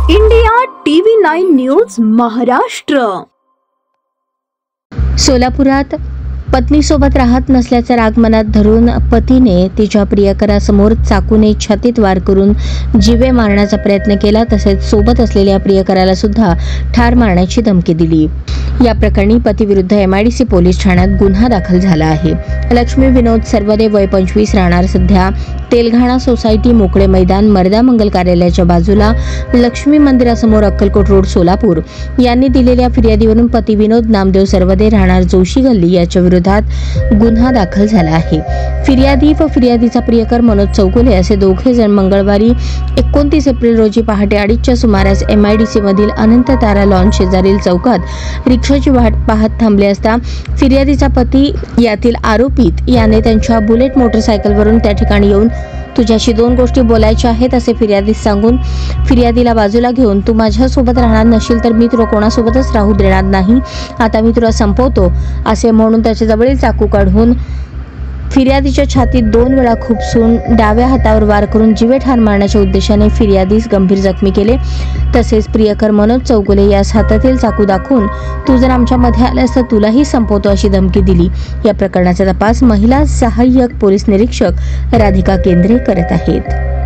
India TV 9 news Maharashtra. सोलापुरात पत्नीसोबत राहत नसल्याचा राग मनात धरून पतीने तिच्या प्रियकरासमोर चाकूने छातीत वार करून जीवे मारण्याचा प्रयत्न केला, तसेच सोबत असलेल्या प्रियकराला सुद्धा ठार मारण्याची धमकी दिली। या प्रकरणी पतीविरुद्ध MIDC पोलीस ठाण्यात गुन्हा दाखल झाला आहे। लक्ष्मी विनोद सर्वदे वय 25 राहणार सध्या तेलघाणा सोसायटी मोकळे मैदान मर्दा मंगल कार्यालयाच्या बाजूला लक्ष्मी मंदिरासमोर अक्कलकोट रोड सोलापूर यांनी दिलेल्या फिर्यादीवरून पती विनोद नामदेव सर्वदे राहणार जोशी गल्ली याच्या विरोधात गुन्हा दाखल झाला आहे। फिर्यादी व फिर्यादीचा प्रियकर मनोज चौगुले असे दोघे जण मंगळवारी 29 एप्रिल रोजी पहाटे 2:30च्या सुमारास MIDC मधील अनंत तारा लॉन शेजारील चौकात रिक्षाची वाट पाहत थांबले असता फिर्यादीचा पती यातील आरोपित याने त्यांच्या बुलेट मोटरसायकलवरून त्या ठिकाणी येऊन तुझ्याशी 2 गोष्टी बोलायच्या आहेत असे फिर्यादीस सांगून फिर्यादीला बाजूला घेऊन तू माझ्यासोबत राहणार नशील तर मी तुला कोणासोबतच राहू देणार नाही, आता मी तुला संपवतो असे म्हणून त्याच्या जवळील चाकू काढून फिर्यादीच्या छातीत 2 वेळा खुपसून डाव्या हातावर वार करून जीवे ठार मारण्याच्या उद्देशाने फिर्यादीस गंभीर जखमी केले। तसेच प्रियकर मनोज चौगुले यास हातातील चाकू दाखवून तू जर आमच्या मध्ये आल्यास तर तुलाही संपवतो अशी धमकी दिली। या प्रकरणाचा तपास महिला सहाय्यक पोलीस निरीक्षक राधिका केंद्रे करत आहेत।